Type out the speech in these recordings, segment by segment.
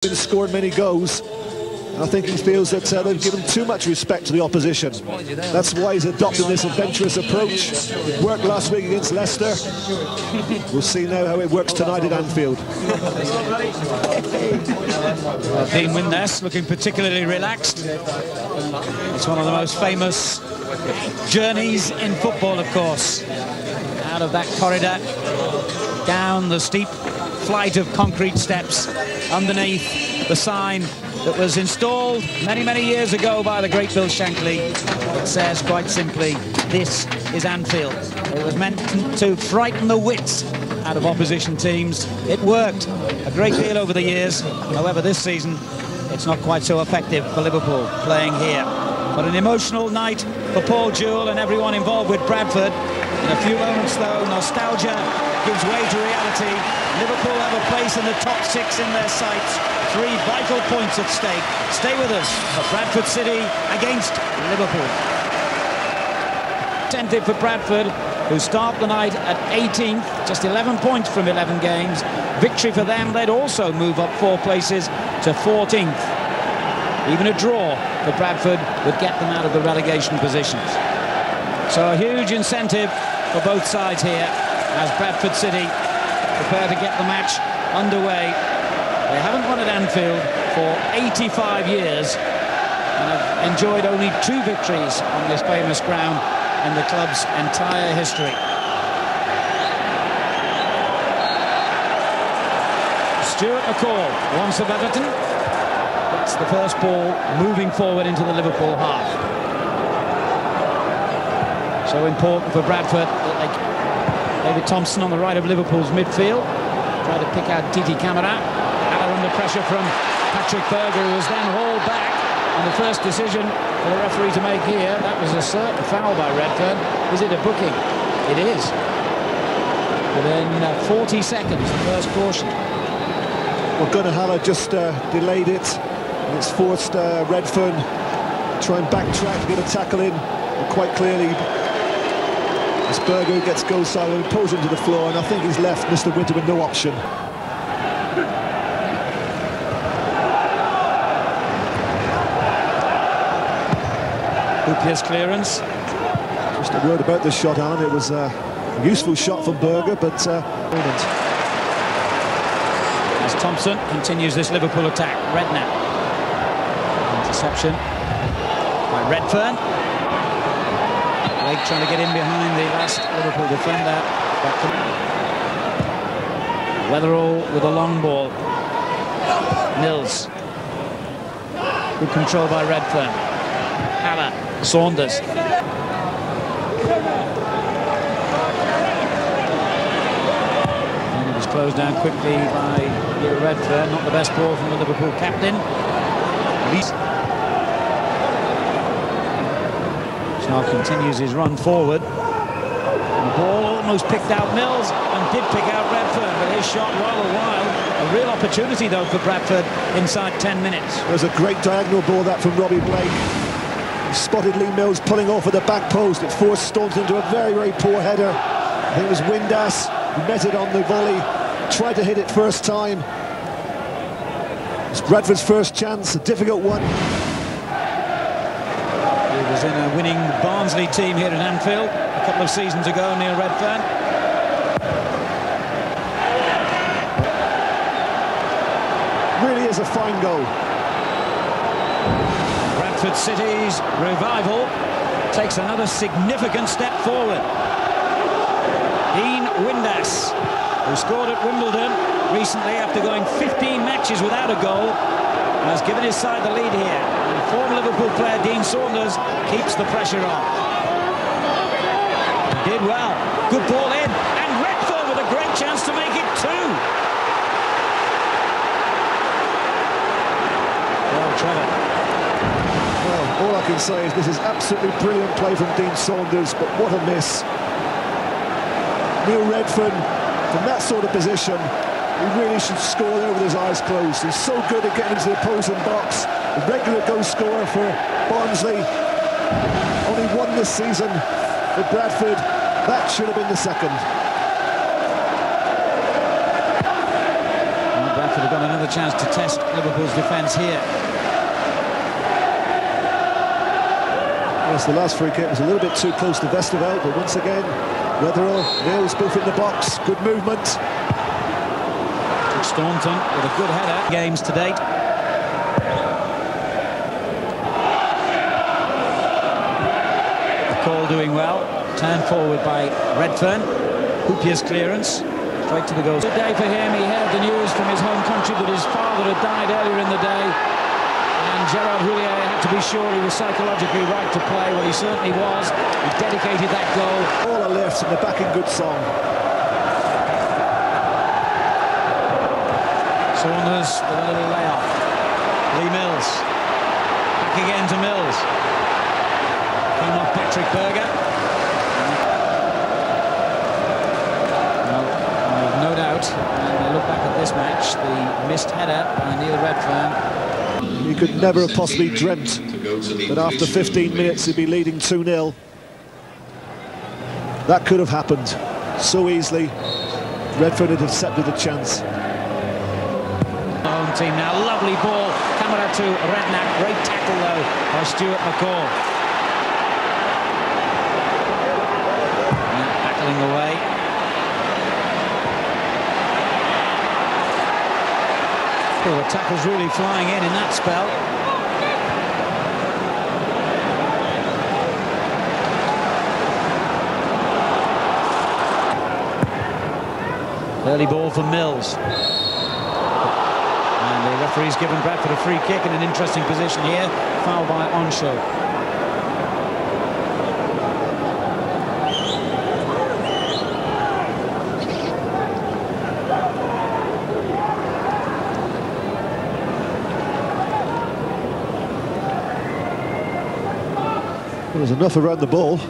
Been scored many goals, and I think he feels that they've given too much respect to the opposition. That's why he's adopted this adventurous approach. It worked last week against Leicester. We'll see now how it works tonight at Anfield. Dean Windass looking particularly relaxed. It's one of the most famous journeys in football, of course. Out of that corridor, down the steep flight of concrete steps, underneath the sign that was installed many years ago by the great Bill Shankly. It says quite simply, "This is Anfield." It was meant to frighten the wits out of opposition teams. It worked a great deal over the years. However, this season it's not quite so effective for Liverpool playing here. But an emotional night for Paul Jewell and everyone involved with Bradford. In a few moments though, nostalgia gives way to reality. Liverpool have a place in the top 6 in their sights. 3 vital points at stake. Stay with us for Bradford City against Liverpool. Attentive for Bradford, who start the night at 18th, just 11 points from 11 games. Victory for them, they'd also move up 4 places to 14th. Even a draw for Bradford would get them out of the relegation positions. So a huge incentive for both sides here as Bradford City prepare to get the match underway. They haven't won at Anfield for 85 years and have enjoyed only 2 victories on this famous ground in the club's entire history. Stuart McCall wants of Everton. It's the first ball moving forward into the Liverpool half. So important for Bradford that they... David Thompson on the right of Liverpool's midfield. Try to pick out Titi Camara. Haller under pressure from Patrick Berger, who was then hauled back. And the first decision for the referee to make here, that was a certain foul by Redfearn. Is it a booking? It is. Within 40 seconds, the first caution. Well, Gunnar Haller just delayed it. And it's forced Redfearn to try and backtrack to get a tackle in. And quite clearly, as Berger gets goal side and pulls him to the floor, and I think he's left Mr. Winter with no option. Hoopier's clearance. Just a word about this shot, Alan. It was a useful shot from Berger, but as Thompson continues this Liverpool attack, Redknapp. Interception by Redfearn. Blake trying to get in behind the last Liverpool defender. Weatherall with a long ball. Mills. Good control by Redfearn. Haller. Saunders. And it was closed down quickly by Redfearn. Not the best ball from the Liverpool captain. Now continues his run forward. And the ball almost picked out Mills and did pick out Redfearn, but his shot rather wild. A real opportunity though for Bradford inside 10 minutes. There's a great diagonal ball that from Robbie Blake. He spotted Lee Mills pulling off at the back post. It forced Staunton into a very poor header. I think it was Windass who met it on the volley. Tried to hit it first time. It's Bradford's first chance, a difficult one. Was in a winning Barnsley team here at Anfield a couple of seasons ago, Neil Redfearn. Really is a fine goal. Bradford City's revival takes another significant step forward. Dean Windass, who scored at Wimbledon recently after going 15 matches without a goal, has given his side the lead here. And former Liverpool player Dean Saunders keeps the pressure on. Did well. Good ball in. And Redfearn with a great chance to make it 2. Well, Trevor. Well, all I can say is this is absolutely brilliant play from Dean Saunders, but what a miss. Neil Redfearn, from that sort of position, he really should score there with his eyes closed. He's so good at getting into the opposing box. A regular goal scorer for Barnsley. Only 1 this season for Bradford. That should have been the second. Bradford have got another chance to test Liverpool's defence here. Yes, the last free kick was a little bit too close to Westerveld, but once again, Redfearn nails both in the box. Good movement. Staunton with a good header. Games to date. McCall doing well. Turned forward by Redfearn. Hoopier's clearance. Straight to the goal. Good day for him. He heard the news from his home country that his father had died earlier in the day. And Gerard Houllier had to be sure he was psychologically right to play. Well, he certainly was. He dedicated that goal. All a lift and they're back in good song. Saunders with a little layoff. Lee Mills. Back again to Mills. Came off Patrick Berger. Well, I've no doubt, when I look back at this match, the missed header by Neil Redfearn. He could never have possibly dreamt that after 15 minutes he'd be leading 2-0. That could have happened so easily. Redfearn had accepted the chance. Home team now, lovely ball, camera to Redknapp, great tackle though by Stuart McCall. Battling away. Oh, the tackle's really flying in that spell. Early ball for Mills. The referee's given Bradford a free kick in an interesting position here. Foul by Onshow. Well, there's enough around the ball.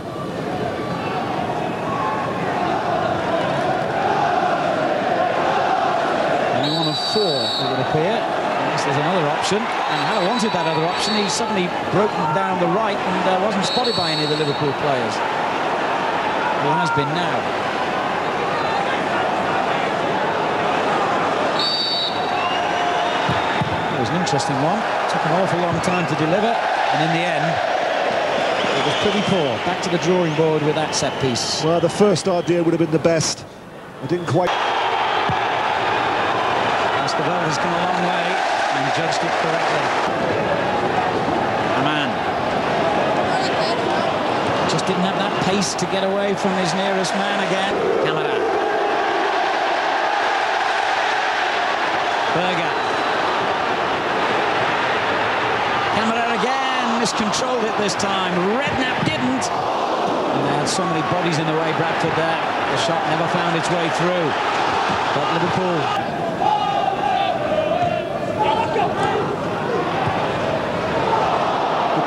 Only one of four, it would appear. Unless there's another option. And Haller wanted that other option. He suddenly broken down the right and wasn't spotted by any of the Liverpool players. Who has been now. It was an interesting one. Took an awful long time to deliver. And in the end, it was pretty poor. Back to the drawing board with that set piece. Well, the first idea would have been the best. I didn't quite... Westerveld has come a long way and judged it correctly. A man. Just didn't have that pace to get away from his nearest man again. Camera. Berger. Camera again. Miscontrolled it this time. Redknapp didn't. And they had so many bodies in the way, Bradford there. The shot never found its way through. But Liverpool...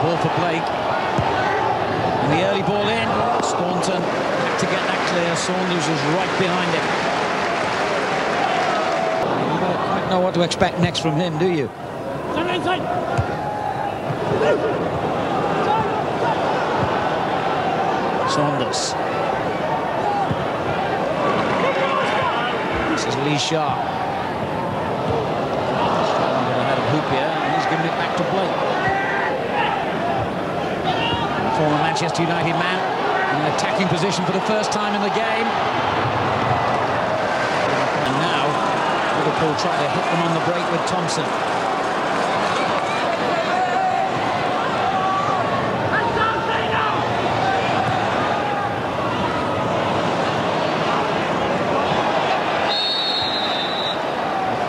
Ball for Blake. And the early ball in. Staunton had to get that clear. Saunders was right behind him. You don't quite know what to expect next from him, do you? Saunders. This is Lee Sharp. Trying to get ahead of Hoopier, and he's giving it back to Blake. Former Manchester United man in an attacking position for the first time in the game. And now Liverpool try to hit them on the break with Thompson.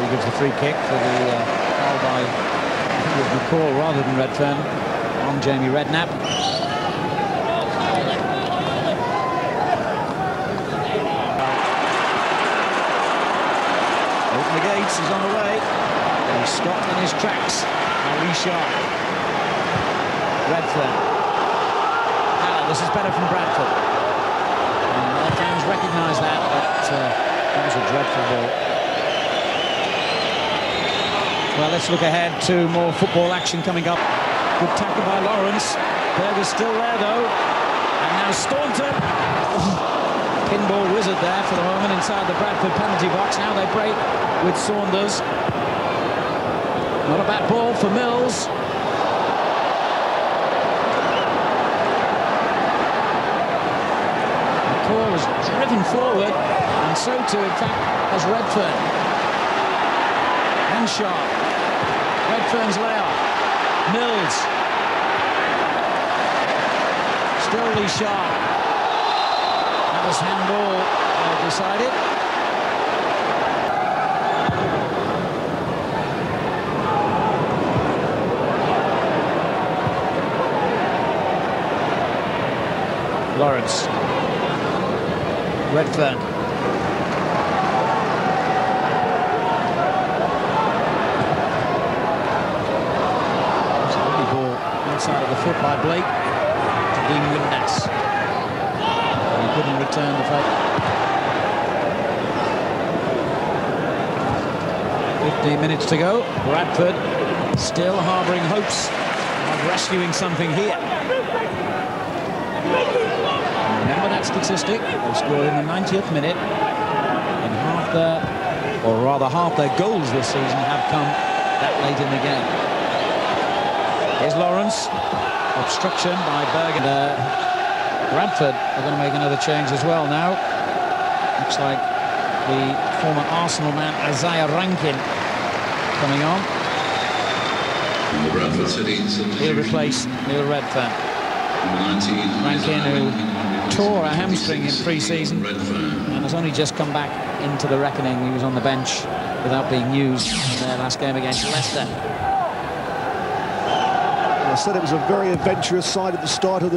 He gives the free kick for the foul by McCall rather than Redfearn on Jamie Redknapp. The gates, he's on the way. He's stopped in his tracks. Now Lee Sharp. Redfearn. This is better from Bradford. And their fans recognise that, but that was a dreadful ball. Well, let's look ahead to more football action coming up. Good tackle by Lawrence. Berger's still there, though. And now Staunton. Pinball wizard there for the moment inside the Bradford penalty box. Now they break with Saunders. Not a bad ball for Mills. McCall was driven forward, and so too, in fact, has Redfearn. And Sharp. Redfearn's layoff. Mills. Still Lee Sharp. That was handball decided. Lawrence. Redfearn. It's a lovely ball outside of the foot by Blake to Dean Windass. He couldn't return the favour. 15 minutes to go. Bradford still harbouring hopes of rescuing something here. Remember that statistic? They scored in the 90th minute, and half their goals this season have come that late in the game. Here's Lawrence. Obstruction by Bergen. Bradford are going to make another change as well now. Looks like the former Arsenal man Isaiah Rankin coming on. He'll replace Neil Redfearn. Rankin, who tore a hamstring in pre-season and has only just come back into the reckoning. He was on the bench without being used in their last game against Leicester. I said it was a very adventurous side at the start of the